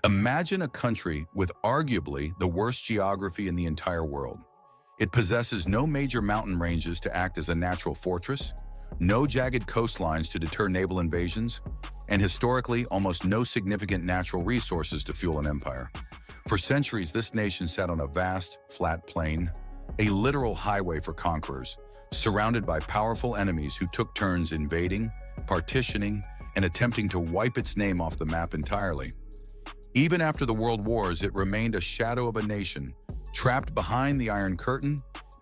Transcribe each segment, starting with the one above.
Imagine a country with arguably the worst geography in the entire world. It possesses no major mountain ranges to act as a natural fortress, no jagged coastlines to deter naval invasions, and historically almost no significant natural resources to fuel an empire. For centuries, this nation sat on a vast, flat plain, a literal highway for conquerors, surrounded by powerful enemies who took turns invading, partitioning, and attempting to wipe its name off the map entirely. Even after the World Wars, it remained a shadow of a nation, trapped behind the Iron Curtain,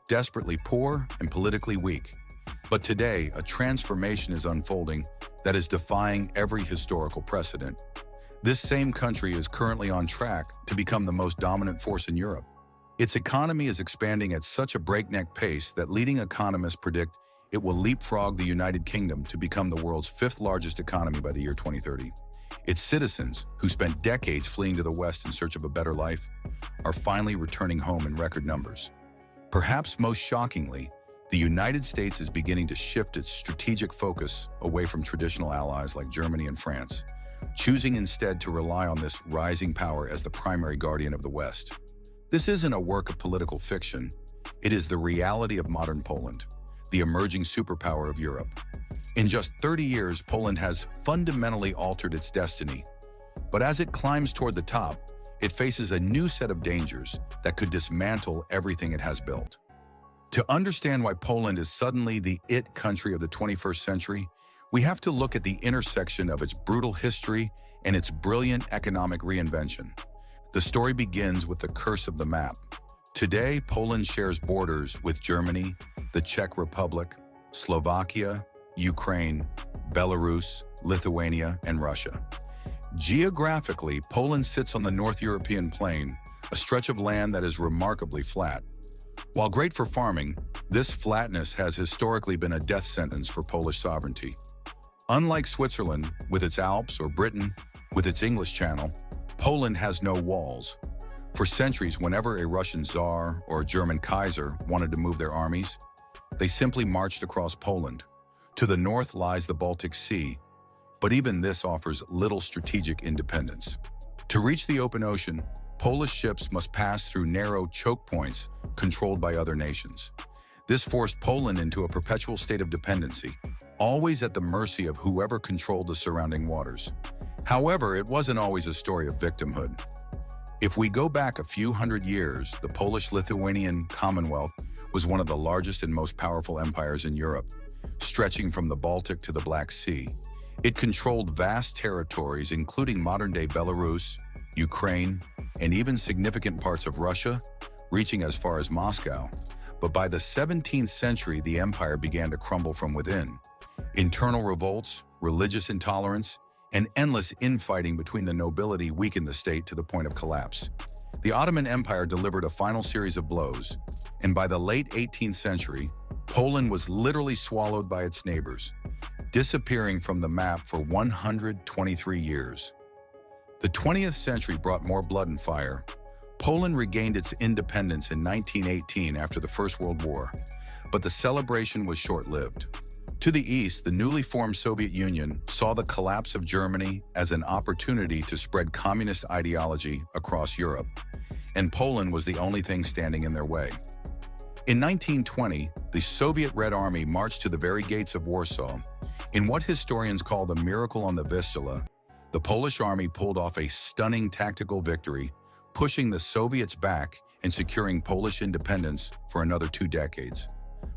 desperately poor and politically weak. But today, a transformation is unfolding that is defying every historical precedent. This same country is currently on track to become the most dominant force in Europe. Its economy is expanding at such a breakneck pace that leading economists predict it will leapfrog the United Kingdom to become the world's fifth largest economy by the year 2030. Its citizens, who spent decades fleeing to the West in search of a better life, are finally returning home in record numbers. Perhaps most shockingly, the United States is beginning to shift its strategic focus away from traditional allies like Germany and France, choosing instead to rely on this rising power as the primary guardian of the West. This isn't a work of political fiction. It is the reality of modern Poland, the emerging superpower of Europe. In just 30 years, Poland has fundamentally altered its destiny. But as it climbs toward the top, it faces a new set of dangers that could dismantle everything it has built. To understand why Poland is suddenly the it country of the 21st century, we have to look at the intersection of its brutal history and its brilliant economic reinvention. The story begins with the curse of the map. Today, Poland shares borders with Germany, the Czech Republic, Slovakia, Ukraine, Belarus, Lithuania, and Russia. Geographically, Poland sits on the North European plain, a stretch of land that is remarkably flat. While great for farming, this flatness has historically been a death sentence for Polish sovereignty. Unlike Switzerland, with its Alps, or Britain, with its English Channel, Poland has no walls. For centuries, whenever a Russian Tsar or a German Kaiser wanted to move their armies, they simply marched across Poland. To the north lies the Baltic Sea, but even this offers little strategic independence. To reach the open ocean, Polish ships must pass through narrow choke points controlled by other nations. This forced Poland into a perpetual state of dependency, always at the mercy of whoever controlled the surrounding waters. However, it wasn't always a story of victimhood. If we go back a few hundred years, the Polish-Lithuanian Commonwealth was one of the largest and most powerful empires in Europe, stretching from the Baltic to the Black Sea. It controlled vast territories, including modern-day Belarus, Ukraine, and even significant parts of Russia, reaching as far as Moscow. But by the 17th century, the empire began to crumble from within. Internal revolts, religious intolerance, and endless infighting between the nobility weakened the state to the point of collapse. The Ottoman Empire delivered a final series of blows, and by the late 18th century, Poland was literally swallowed by its neighbors, disappearing from the map for 123 years. The 20th century brought more blood and fire. Poland regained its independence in 1918 after the First World War, but the celebration was short-lived. To the east, the newly formed Soviet Union saw the collapse of Germany as an opportunity to spread communist ideology across Europe, and Poland was the only thing standing in their way. In 1920, the Soviet Red Army marched to the very gates of Warsaw. In what historians call the miracle on the Vistula, the Polish army pulled off a stunning tactical victory, pushing the Soviets back and securing Polish independence for another 2 decades.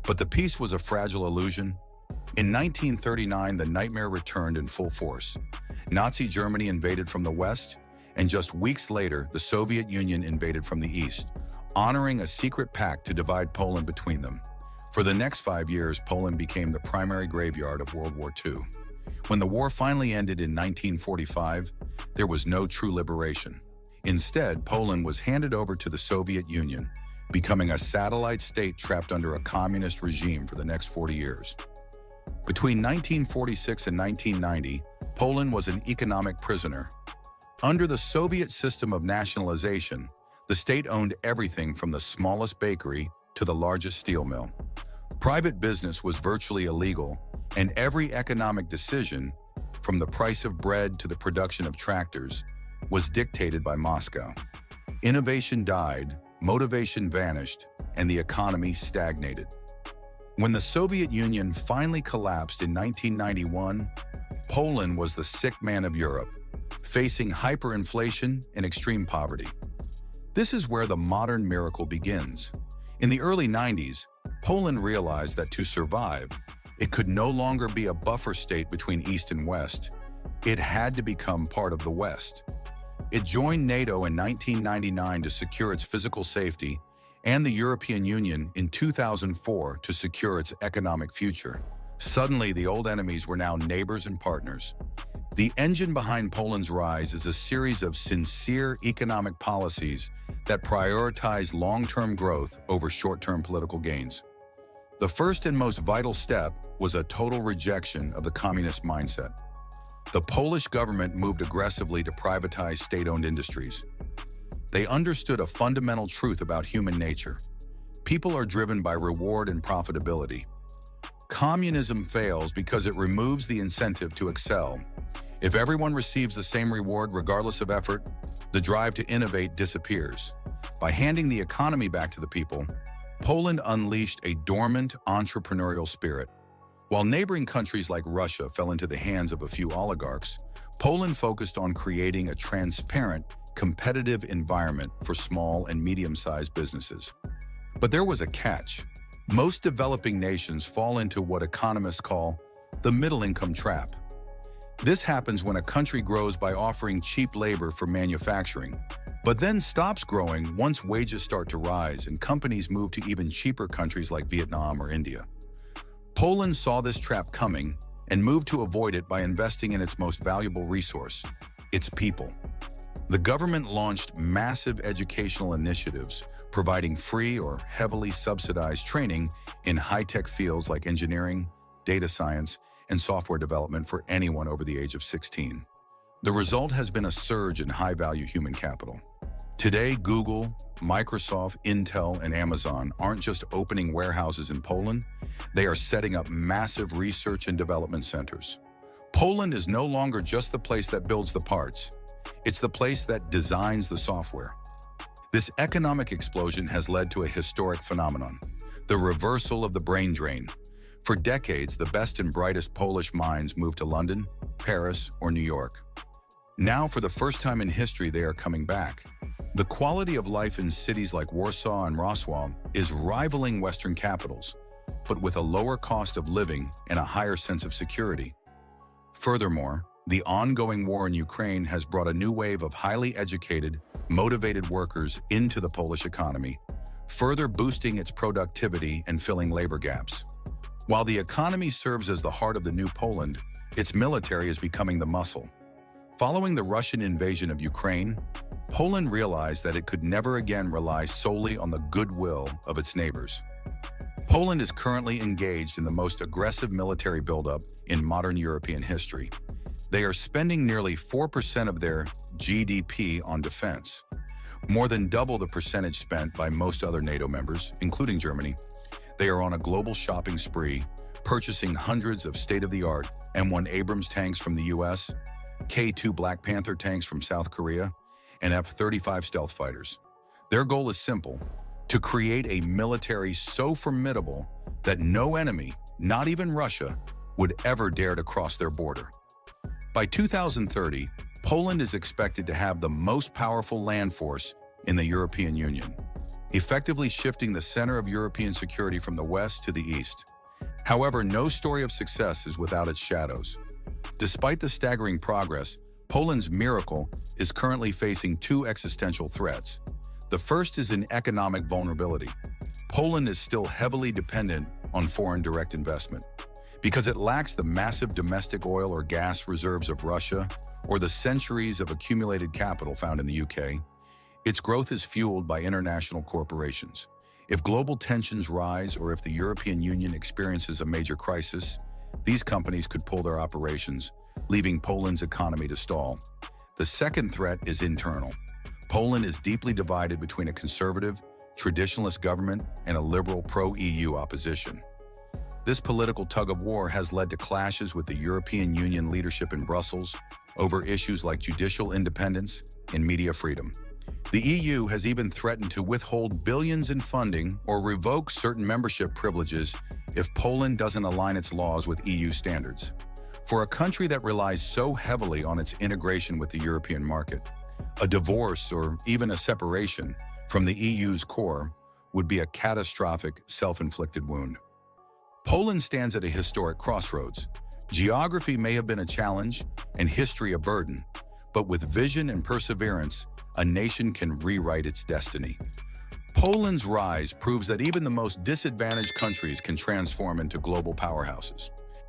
But the peace was a fragile illusion. In 1939, the nightmare returned in full force. Nazi Germany invaded from the west, and just weeks later, the Soviet Union invaded from the east, honoring a secret pact to divide Poland between them. For the next 5 years, Poland became the primary graveyard of World War II. When the war finally ended in 1945, there was no true liberation. Instead, Poland was handed over to the Soviet Union, becoming a satellite state trapped under a communist regime for the next 40 years. Between 1946 and 1990, Poland was an economic prisoner. Under the Soviet system of nationalization, the state owned everything from the smallest bakery to the largest steel mill. Private business was virtually illegal, and every economic decision, from the price of bread to the production of tractors, was dictated by Moscow. Innovation died, motivation vanished, and the economy stagnated. When the Soviet Union finally collapsed in 1991, Poland was the sick man of Europe, facing hyperinflation and extreme poverty. This is where the modern miracle begins. In the early 90s, Poland realized that to survive, it could no longer be a buffer state between East and West. It had to become part of the West. It joined NATO in 1999 to secure its physical safety and the European Union in 2004 to secure its economic future. Suddenly, the old enemies were now neighbors and partners. The engine behind Poland's rise is a series of sincere economic policies that prioritize long-term growth over short-term political gains. The first and most vital step was a total rejection of the communist mindset. The Polish government moved aggressively to privatize state-owned industries. They understood a fundamental truth about human nature. People are driven by reward and profitability. Communism fails because it removes the incentive to excel. If everyone receives the same reward regardless of effort, the drive to innovate disappears. By handing the economy back to the people, Poland unleashed a dormant entrepreneurial spirit. While neighboring countries like Russia fell into the hands of a few oligarchs, Poland focused on creating a transparent, competitive environment for small and medium-sized businesses. But there was a catch. Most developing nations fall into what economists call the middle-income trap. This happens when a country grows by offering cheap labor for manufacturing, but then stops growing once wages start to rise and companies move to even cheaper countries like Vietnam or India. Poland saw this trap coming and moved to avoid it by investing in its most valuable resource, its people. The government launched massive educational initiatives, providing free or heavily subsidized training in high-tech fields like engineering, data science, and software development for anyone over the age of 16. The result has been a surge in high-value human capital. Today, Google, Microsoft, Intel, and Amazon aren't just opening warehouses in Poland, they are setting up massive research and development centers. Poland is no longer just the place that builds the parts, it's the place that designs the software. This economic explosion has led to a historic phenomenon, the reversal of the brain drain. For decades, the best and brightest Polish minds moved to London, Paris, or New York. Now, for the first time in history, they are coming back. The quality of life in cities like Warsaw and Wrocław is rivaling Western capitals, but with a lower cost of living and a higher sense of security. Furthermore, the ongoing war in Ukraine has brought a new wave of highly educated, motivated workers into the Polish economy, further boosting its productivity and filling labor gaps. While the economy serves as the heart of the new Poland, its military is becoming the muscle. Following the Russian invasion of Ukraine, Poland realized that it could never again rely solely on the goodwill of its neighbors. Poland is currently engaged in the most aggressive military buildup in modern European history. They are spending nearly 4% of their GDP on defense, more than double the percentage spent by most other NATO members, including Germany. They are on a global shopping spree, purchasing hundreds of state-of-the-art M1 Abrams tanks from the US, K2 Black Panther tanks from South Korea, and F-35 stealth fighters. Their goal is simple: to create a military so formidable that no enemy, not even Russia, would ever dare to cross their border. By 2030, Poland is expected to have the most powerful land force in the European Union, effectively shifting the center of European security from the west to the east. However, no story of success is without its shadows. Despite the staggering progress, Poland's miracle is currently facing two existential threats. The first is an economic vulnerability. Poland is still heavily dependent on foreign direct investment. Because it lacks the massive domestic oil or gas reserves of Russia or the centuries of accumulated capital found in the UK, its growth is fueled by international corporations. If global tensions rise or if the European Union experiences a major crisis, these companies could pull their operations, leaving Poland's economy to stall. The second threat is internal. Poland is deeply divided between a conservative, traditionalist government and a liberal pro-EU opposition. This political tug-of-war has led to clashes with the European Union leadership in Brussels, over issues like judicial independence and media freedom. The EU has even threatened to withhold billions in funding or revoke certain membership privileges if Poland doesn't align its laws with EU standards. For a country that relies so heavily on its integration with the European market, a divorce or even a separation from the EU's core would be a catastrophic, self-inflicted wound. Poland stands at a historic crossroads. Geography may have been a challenge and history a burden, but with vision and perseverance, a nation can rewrite its destiny. Poland's rise proves that even the most disadvantaged countries can transform into global powerhouses.